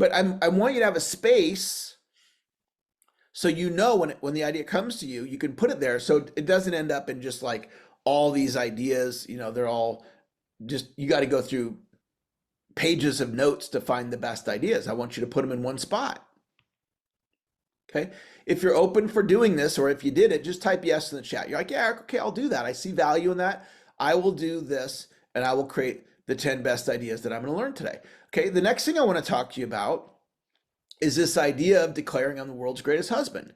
But I want you to have a space so you know when the idea comes to you, you can put it there so it doesn't end up in just like all these ideas, they're all just, you got to go through pages of notes to find the best ideas. I want you to put them in one spot. Okay. If you're open for doing this, or if you did it, just type yes in the chat. You're like, yeah, okay, I'll do that. I see value in that. I will do this and I will create the 10 best ideas that I'm going to learn today. Okay. The next thing I want to talk to you about is this idea of declaring I'm the world's greatest husband,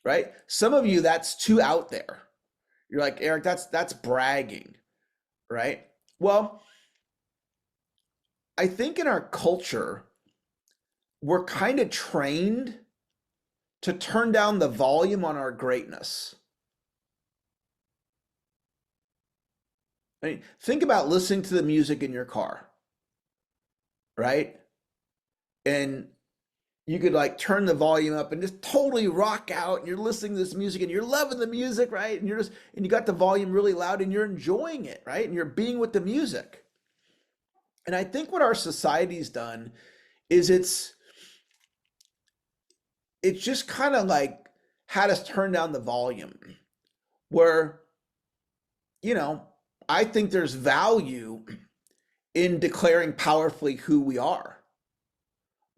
right? Some of you, that's too out there. You're like, Eric, that's bragging, right? Well, I think in our culture, we're kind of trained to turn down the volume on our greatness. I mean, think about listening to the music in your car, right? And you could like turn the volume up and just totally rock out, and you're listening to this music and you're loving the music, right? And you got the volume really loud and you're enjoying it, right? And you're being with the music. And I think what our society's done is it's just kind of like had us turn down the volume where, I think there's value in declaring powerfully who we are.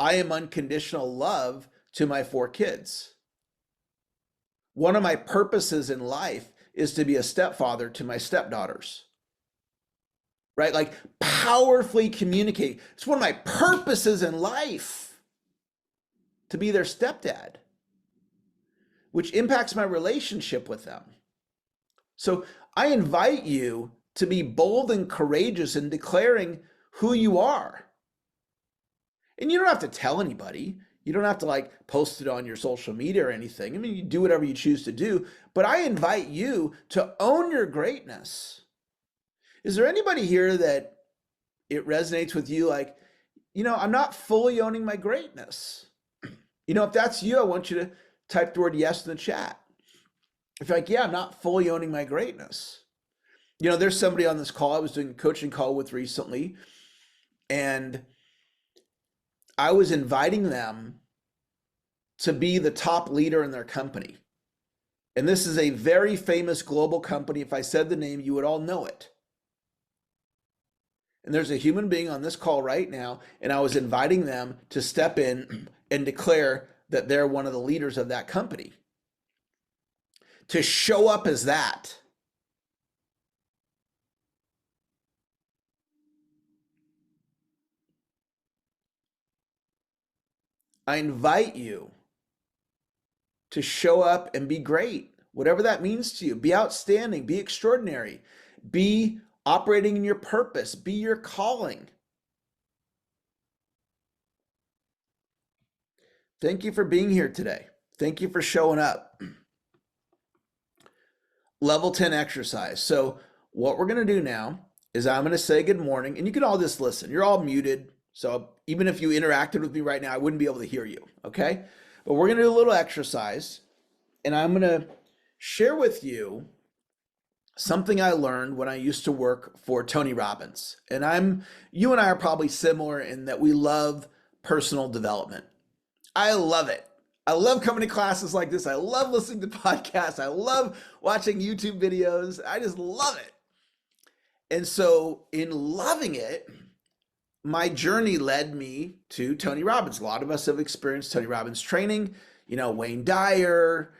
I am unconditional love to my 4 kids. One of my purposes in life is to be a stepfather to my stepdaughters, right? Like powerfully communicate. It's one of my purposes in life to be their stepdad, which impacts my relationship with them. So I invite you to be bold and courageous in declaring who you are. And you don't have to tell anybody. You don't have to like post it on your social media or anything. I mean, you do whatever you choose to do, but I invite you to own your greatness. Is there anybody here that it resonates with you? Like, I'm not fully owning my greatness. If that's you, I want you to type the word yes in the chat. If you're like, yeah, I'm not fully owning my greatness. There's somebody on this call I was doing a coaching call with recently, and I was inviting them to be the top leader in their company. And this is a very famous global company. If I said the name, you would all know it. And there's a human being on this call right now, and I was inviting them to step in and declare that they're one of the leaders of that company. To show up as that. I invite you to show up and be great, whatever that means to you. Be outstanding, be extraordinary, be operating in your purpose, be your calling. Thank you for being here today. Thank you for showing up. Level 10 exercise. So what we're going to do now is I'm going to say good morning, and you can all just listen. You're all muted. So even if you interacted with me right now, I wouldn't be able to hear you, okay? But we're going to do a little exercise, and I'm going to share with you something I learned when I used to work for Tony Robbins. And you and I are probably similar in that we love personal development. I love it. I love coming to classes like this. I love listening to podcasts. I love watching YouTube videos. I just love it. And so in loving it, my journey led me to Tony Robbins. A lot of us have experienced Tony Robbins training, Wayne Dyer,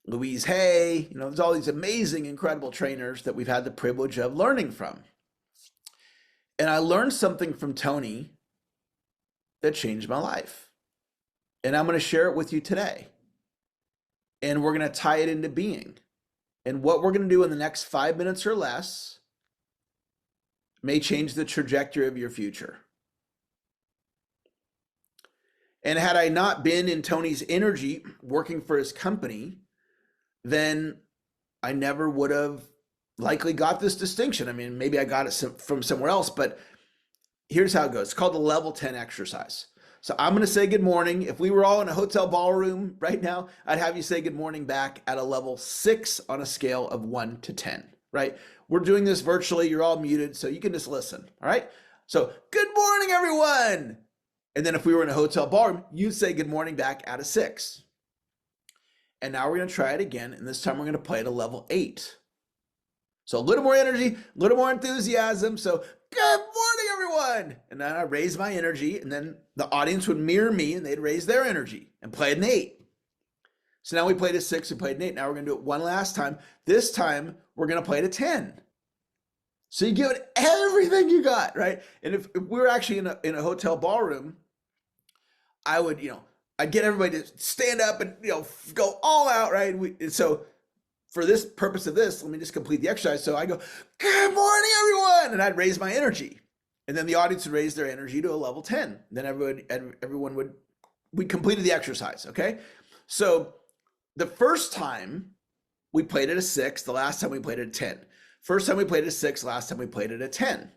Louise Hay, there's all these amazing, incredible trainers that we've had the privilege of learning from. And I learned something from Tony that changed my life. And I'm going to share it with you today. And we're going to tie it into being. And what we're going to do in the next 5 minutes or less may change the trajectory of your future. And had I not been in Tony's energy working for his company, then I never would have likely got this distinction. I mean, maybe I got it from somewhere else, but here's how it goes. It's called the level 10 exercise. So I'm going to say good morning. If we were all in a hotel ballroom right now, I'd have you say good morning back at a level 6 on a scale of 1 to 10, right? We're doing this virtually. You're all muted, so you can just listen, all right? So good morning, everyone. And then if we were in a hotel ballroom, you'd say good morning back at a 6. And now we're going to try it again. And this time we're going to play at a level 8. So a little more energy, a little more enthusiasm. So good morning, everyone. And then I raise my energy, and then the audience would mirror me and they'd raise their energy and play at an 8. So now we played a 6, we played an 8. Now we're going to do it one last time. This time we're going to play at a 10. So you give it everything you got, right? And if we were actually in a hotel ballroom, I would, I'd get everybody to stand up and, go all out, right? And so for this purpose of this, let me just complete the exercise. So I go, good morning, everyone. And I'd raise my energy. And then the audience would raise their energy to a level 10. And then we completed the exercise, okay? So the first time we played at a 6, the last time we played at a 10. First time we played at a 6, last time we played at a 10.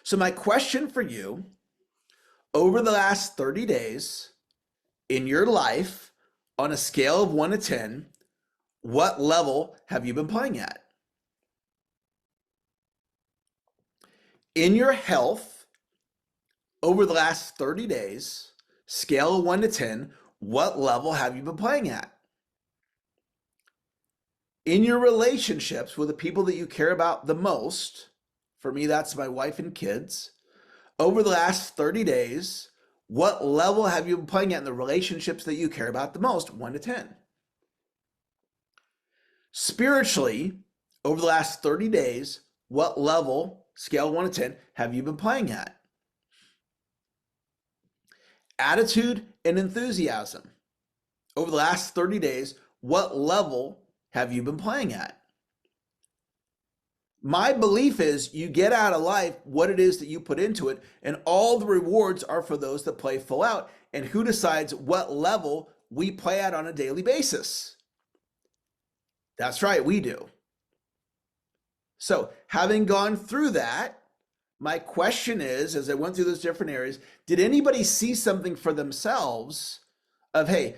So my question for you, over the last 30 days in your life, on a scale of 1 to 10, what level have you been playing at? In your health, over the last 30 days, scale of 1 to 10, what level have you been playing at? In your relationships with the people that you care about the most, for me, that's my wife and kids, over the last 30 days, what level have you been playing at in the relationships that you care about the most, 1 to 10? Spiritually, over the last 30 days, what level, scale 1 to 10, have you been playing at? Attitude and enthusiasm. Over the last 30 days, what level have you been playing at? My belief is you get out of life what it is that you put into it, and all the rewards are for those that play full out. And who decides what level we play at on a daily basis? That's right, we do. So having gone through that, my question is, as I went through those different areas, did anybody see something for themselves of, hey,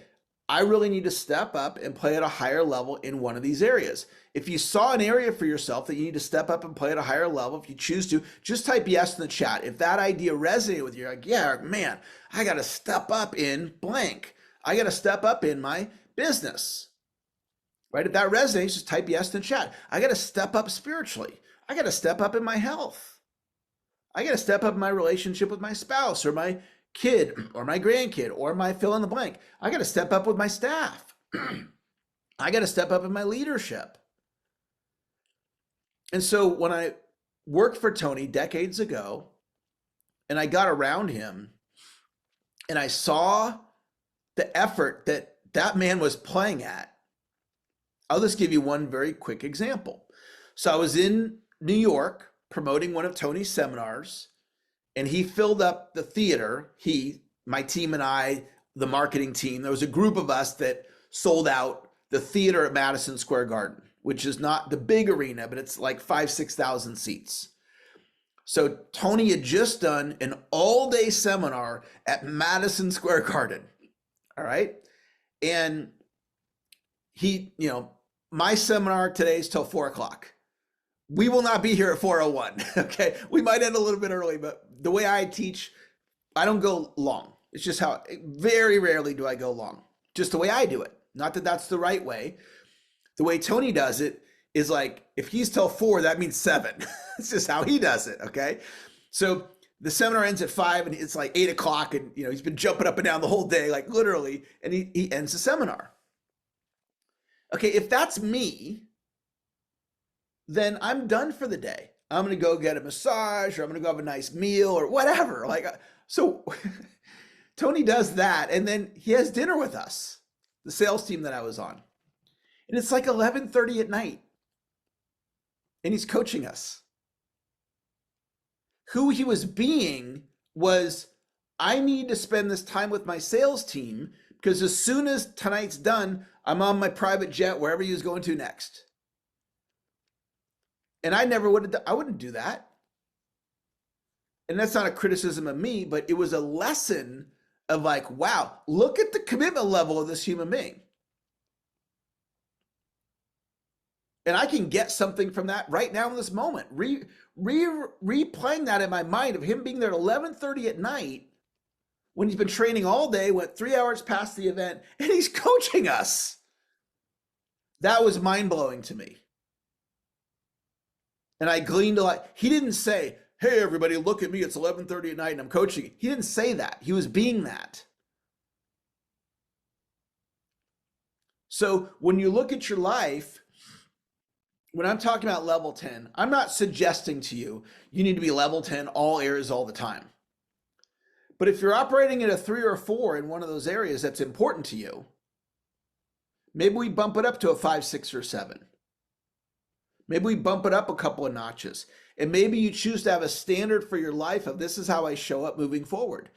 I really need to step up and play at a higher level in one of these areas? If you saw an area for yourself that you need to step up and play at a higher level, if you choose to, just type yes in the chat. If that idea resonated with you, like, yeah, man, I got to step up in blank. I got to step up in my business, right? If that resonates, just type yes in the chat. I got to step up spiritually. I got to step up in my health. I got to step up in my relationship with my spouse or my kid or my grandkid or my fill in the blank. I got to step up with my staff. I got to step up in my leadership. And so when I worked for Tony decades ago and I got around him and I saw the effort that that man was playing at, I'll just give you one very quick example. So I was in New York promoting one of Tony's seminars, and he filled up the theater. My team and I, the marketing team, there was a group of us that sold out the theater at Madison Square Garden, which is not the big arena, but it's like 5,000-6,000 seats. So Tony had just done an all-day seminar at Madison Square Garden. All right. And he, my seminar today is till 4:00. We will not be here at 4:01. Okay. We might end a little bit early, but the way I teach, I don't go long. It's just very rarely do I go long. Just the way I do it. Not that that's the right way. The way Tony does it is like, if he's till 4, that means 7. It's just how he does it. Okay. So the seminar ends at 5 and it's like 8:00 and, he's been jumping up and down the whole day, like literally, and he ends the seminar. Okay. If that's me, then I'm done for the day. I'm going to go get a massage, or I'm going to go have a nice meal or whatever. So Tony does that. And then he has dinner with us, the sales team that I was on. And it's like 11:30 at night. And he's coaching us. Who he was being was, I need to spend this time with my sales team because as soon as tonight's done, I'm on my private jet wherever he was going to next. And I wouldn't do that. And that's not a criticism of me, but it was a lesson of like, wow, look at the commitment level of this human being. And I can get something from that right now in this moment. Replaying that in my mind of him being there at 11:30 at night when he's been training all day, went 3 hours past the event, and he's coaching us. That was mind blowing to me. And I gleaned a lot. He didn't say, hey, everybody, look at me. It's 11:30 at night and I'm coaching. He didn't say that. He was being that. So when you look at your life, when I'm talking about level 10, I'm not suggesting to you you need to be level 10 all areas all the time. But if you're operating at a 3 or a 4 in one of those areas that's important to you, maybe we bump it up to a 5, 6, or 7. Maybe we bump it up a couple of notches. And maybe you choose to have a standard for your life of this is how I show up moving forward.